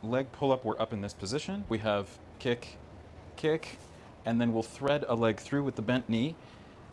Leg pull-up, we're up in this position. We have kick, kick, and then we'll thread a leg through with the bent knee,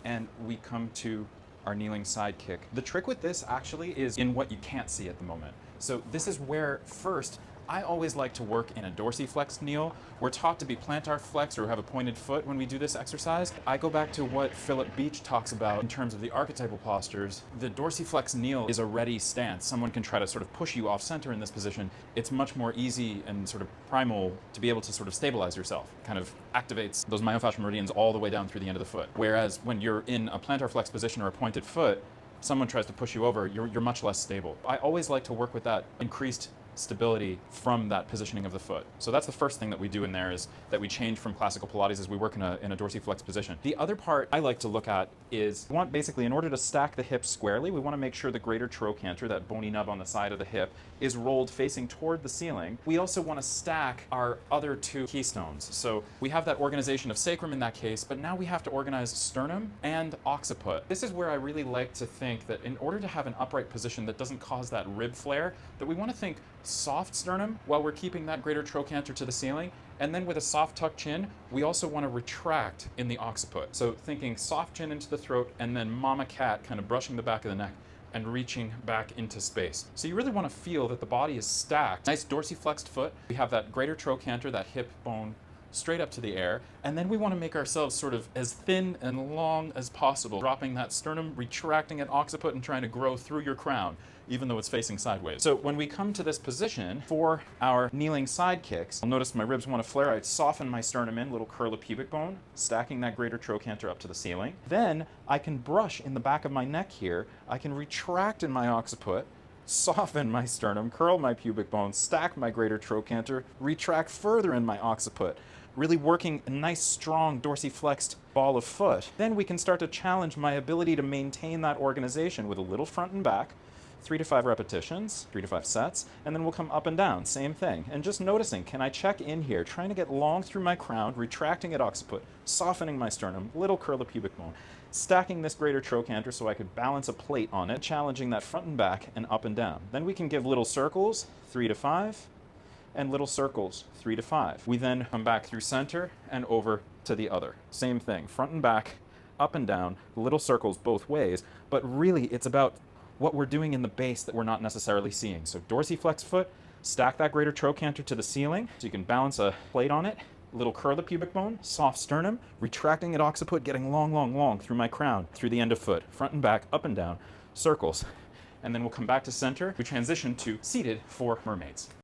and we come to our kneeling side kick. The trick with this actually is in what you can't see at the moment. So this is where first, I always like to work in a dorsiflexed kneel. We're taught to be plantar flexed or have a pointed foot when we do this exercise. I go back to what Philip Beach talks about in terms of the archetypal postures. The dorsiflexed kneel is a ready stance. Someone can try to sort of push you off center in this position. It's much more easy and sort of primal to be able to sort of stabilize yourself. Kind of activates those myofascial meridians all the way down through the end of the foot. Whereas when you're in a plantar flex position or a pointed foot, someone tries to push you over, you're much less stable. I always like to work with that increased stability from that positioning of the foot. So that's the first thing that we do in there, is that we change from classical Pilates as we work in a dorsiflex position. The other part I like to look at is, we want basically, in order to stack the hips squarely, we want to make sure the greater trochanter, that bony nub on the side of the hip, is rolled facing toward the ceiling. We also want to stack our other two keystones. So we have that organization of sacrum in that case, but now we have to organize sternum and occiput. This is where I really like to think that in order to have an upright position that doesn't cause that rib flare, that we want to think soft sternum while we're keeping that greater trochanter to the ceiling. And then with a soft tuck chin, we also want to retract in the occiput. So thinking soft chin into the throat and then mama cat, kind of brushing the back of the neck and reaching back into space. So you really want to feel that the body is stacked. Nice dorsiflexed foot. We have that greater trochanter, that hip bone straight up to the air, and then we want to make ourselves sort of as thin and long as possible, dropping that sternum, retracting at occiput, and trying to grow through your crown, even though it's facing sideways. So when we come to this position for our kneeling side kicks, I'll notice my ribs want to flare. I soften my sternum in, little curl of pubic bone, stacking that greater trochanter up to the ceiling. Then I can brush in the back of my neck here. I can retract in my occiput, soften my sternum, curl my pubic bone, stack my greater trochanter, retract further in my occiput, really working a nice strong dorsiflexed ball of foot. Then we can start to challenge my ability to maintain that organization with a little front and back, 3 to 5 repetitions, 3 to 5 sets, and then we'll come up and down, same thing. And just noticing, can I check in here, trying to get long through my crown, retracting at occiput, softening my sternum, little curl of pubic bone, stacking this greater trochanter so I could balance a plate on it, challenging that front and back and up and down. Then we can give little circles, 3 to 5, and little circles, 3 to 5. We then come back through center and over to the other. Same thing, front and back, up and down, little circles both ways, but really it's about what we're doing in the base that we're not necessarily seeing. So dorsiflex foot, stack that greater trochanter to the ceiling so you can balance a plate on it, little curl of pubic bone, soft sternum, retracting at occiput, getting long, long, long through my crown, through the end of foot, front and back, up and down, circles. And then we'll come back to center. We transition to seated for mermaids.